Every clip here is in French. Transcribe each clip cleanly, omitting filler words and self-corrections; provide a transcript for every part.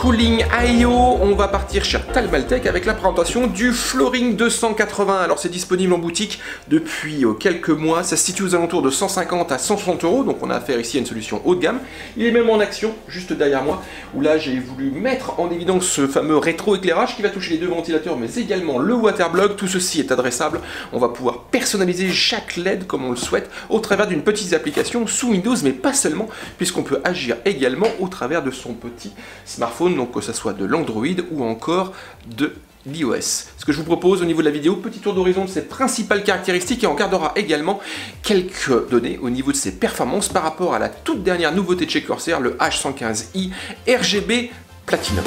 Cooling IO, on va partir chez Talmaltech avec la présentation du Flooring 280. Alors c'est disponible en boutique depuis quelques mois, ça se situe aux alentours de 150 à 160 €, donc on a affaire ici à une solution haut de gamme. Il est même en action juste derrière moi, où là j'ai voulu mettre en évidence ce fameux rétro-éclairage qui va toucher les deux ventilateurs mais également le waterblock. Tout ceci est adressable, on va pouvoir personnaliser chaque LED comme on le souhaite au travers d'une petite application sous Windows, mais pas seulement, puisqu'on peut agir également au travers de son petit smartphone, donc que ce soit de l'Android ou encore de l'iOS. Ce que je vous propose au niveau de la vidéo, petit tour d'horizon de ses principales caractéristiques, et on regardera également quelques données au niveau de ses performances par rapport à la toute dernière nouveauté de chez Corsair, le H115i RGB Platinum.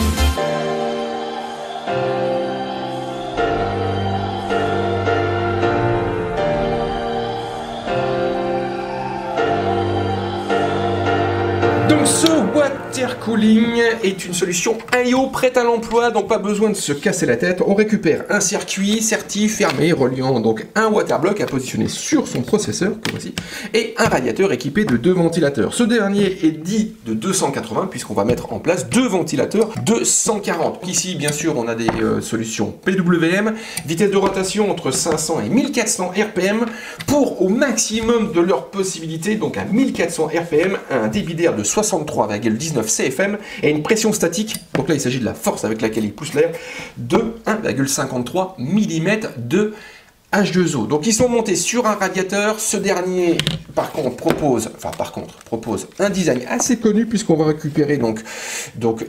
Donc ce water cooling est une solution IO prête à l'emploi, donc pas besoin de se casser la tête. On récupère un circuit serti fermé reliant donc un waterblock à positionner sur son processeur, comme voici, et un radiateur équipé de deux ventilateurs. Ce dernier est dit de 280 puisqu'on va mettre en place deux ventilateurs de 140. Ici bien sûr on a des solutions PWM, vitesse de rotation entre 500 et 1400 RPM pour au maximum de leurs possibilités, donc à 1400 RPM, un débit d'air de 63,19 CFM et une pression statique, donc là il s'agit de la force avec laquelle il pousse l'air, de 1,53 mm de H2O. Donc ils sont montés sur un radiateur. Ce dernier par contre propose un design assez connu puisqu'on va récupérer donc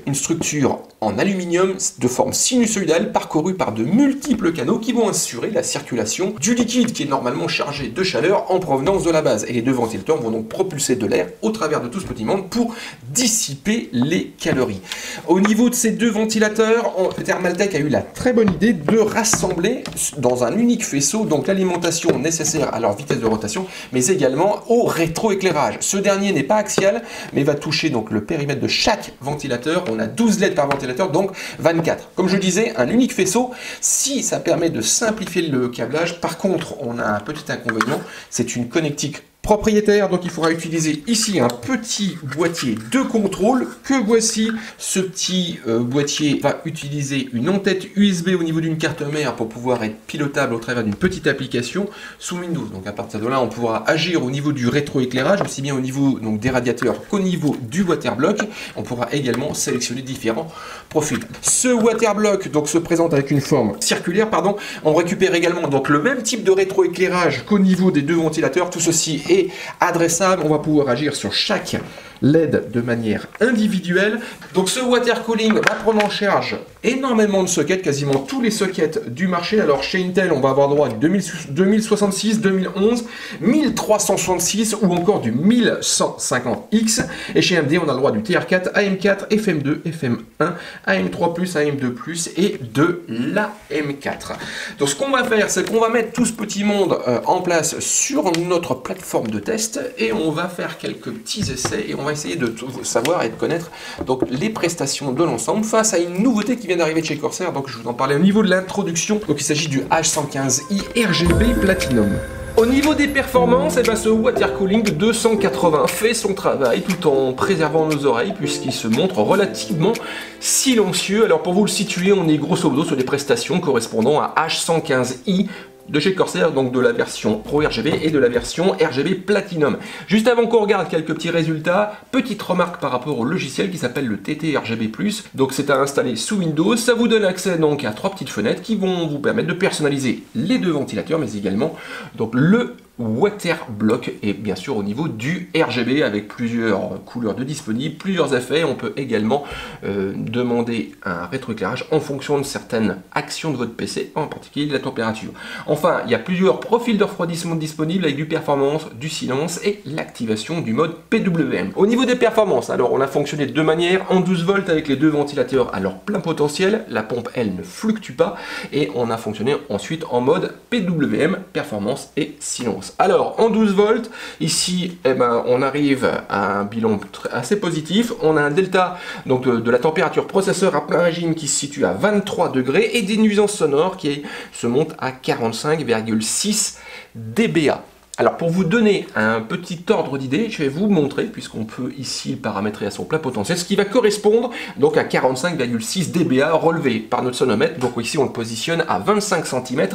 une structure en aluminium de forme sinusoïdale parcourue par de multiples canaux qui vont assurer la circulation du liquide qui est normalement chargé de chaleur en provenance de la base. Et les deux ventilateurs vont donc propulser de l'air au travers de tout ce petit monde pour dissiper les calories. Au niveau de ces deux ventilateurs, Talmaltech a eu la très bonne idée de rassembler dans un unique faisceau donc l'alimentation nécessaire à leur vitesse de rotation, mais également au rétroéclairage. Ce dernier n'est pas axial, mais va toucher donc le périmètre de chaque ventilateur. On a 12 LED par ventilateur, donc 24. Comme je disais, un unique faisceau. Si ça permet de simplifier le câblage, par contre, on a un petit inconvénient, c'est une connectique propriétaire, donc il faudra utiliser ici un petit boîtier de contrôle que voici. Ce petit boîtier va utiliser une entête USB au niveau d'une carte mère pour pouvoir être pilotable au travers d'une petite application sous Windows. Donc à partir de là, on pourra agir au niveau du rétroéclairage, aussi bien au niveau donc des radiateurs qu'au niveau du waterblock. On pourra également sélectionner différents profils. Ce waterblock donc se présente avec une forme circulaire, pardon. On récupère également donc le même type de rétroéclairage qu'au niveau des deux ventilateurs. Tout ceci est adressable, on va pouvoir agir sur chaque LED de manière individuelle. Donc ce water cooling va prendre en charge énormément de sockets, quasiment tous les sockets du marché. Alors chez Intel, on va avoir droit du 2066, 2011, 1366 ou encore du 1150X. Et chez AMD, on a le droit du TR4, AM4, FM2, FM1, AM3+, AM2+, et de l'AM4. Donc ce qu'on va faire, c'est qu'on va mettre tout ce petit monde en place sur notre plateforme de test et on va faire quelques petits essais et on va essayer de savoir et de connaître donc les prestations de l'ensemble face à une nouveauté qui vient d'arriver de chez Corsair. Donc je vous en parlais au niveau de l'introduction. Donc il s'agit du H115i RGB Platinum. Au niveau des performances, ce water cooling 280 fait son travail tout en préservant nos oreilles puisqu'il se montre relativement silencieux. Alors pour vous le situer, on est grosso modo sur des prestations correspondant à H115i de chez Corsair, donc de la version Pro RGB et de la version RGB Platinum. Juste avant qu'on regarde quelques petits résultats, petite remarque par rapport au logiciel qui s'appelle le TT RGB+. Donc c'est à installer sous Windows. Ça vous donne accès donc à trois petites fenêtres qui vont vous permettre de personnaliser les deux ventilateurs, mais également donc le waterblock et bien sûr au niveau du RGB avec plusieurs couleurs de disponibles, plusieurs effets. On peut également demander un rétroéclairage en fonction de certaines actions de votre PC, en particulier de la température. Enfin, il y a plusieurs profils de refroidissement disponibles avec du performance, du silence et l'activation du mode PWM. Au niveau des performances, alors on a fonctionné de deux manières, en 12 volts avec les deux ventilateurs à leur plein potentiel, la pompe elle ne fluctue pas, et on a fonctionné ensuite en mode PWM, performance et silence. Alors en 12 volts, ici on arrive à un bilan assez positif. On a un delta donc de la température processeur à plein régime qui se situe à 23 degrés et des nuisances sonores qui se montent à 45,6 dBA. Alors pour vous donner un petit ordre d'idée, je vais vous montrer, puisqu'on peut ici le paramétrer à son plein potentiel, ce qui va correspondre donc à 45,6 dBA relevé par notre sonomètre. Donc ici on le positionne à 25 cm,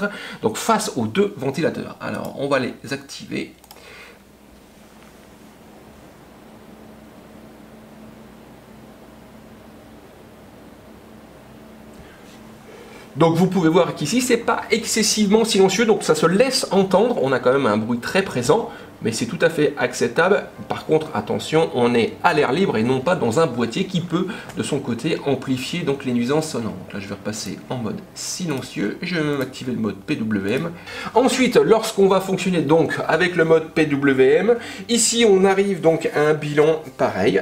donc face aux deux ventilateurs. Alors on va les activer. Donc vous pouvez voir qu'ici c'est pas excessivement silencieux, donc ça se laisse entendre, on a quand même un bruit très présent, mais c'est tout à fait acceptable. Par contre, attention, on est à l'air libre et non pas dans un boîtier qui peut, de son côté, amplifier donc les nuisances sonores. Donc là, je vais repasser en mode silencieux. Je vais même activer le mode PWM. Ensuite, lorsqu'on va fonctionner donc avec le mode PWM, ici, on arrive donc à un bilan pareil,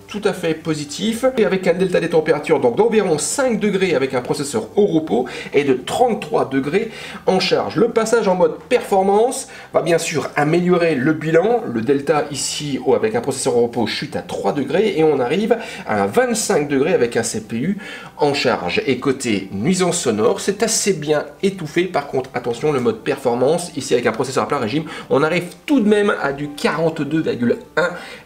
tout à fait positif, et avec un delta des températures donc d'environ 5 degrés avec un processeur au repos et de 33 degrés en charge. Le passage en mode performance va bien sûr améliorer le bilan, le delta ici avec un processeur au repos chute à 3 degrés et on arrive à 25 degrés avec un CPU en charge. Et côté nuisance sonore, c'est assez bien étouffé. Par contre, attention, le mode performance, ici avec un processeur à plein régime, on arrive tout de même à du 42,1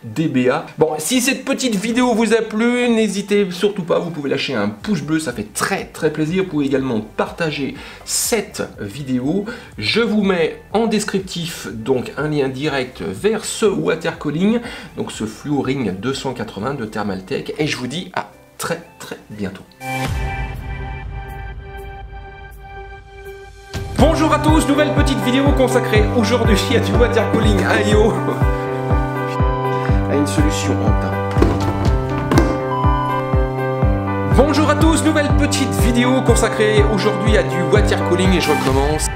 dBA. Bon, si cette petite vidéo vous a plu, n'hésitez surtout pas, vous pouvez lâcher un pouce bleu, ça fait très plaisir. Vous pouvez également partager cette vidéo. Je vous mets en descriptif donc un lien direct vers ce water cooling, donc ce Fluoring 280 de Thermaltake, et je vous dis à très bientôt. Bonjour à tous, nouvelle petite vidéo consacrée aujourd'hui à du water cooling IO, à une solution en teint. Bonjour à tous, nouvelle petite vidéo consacrée aujourd'hui à du water cooling et je recommence.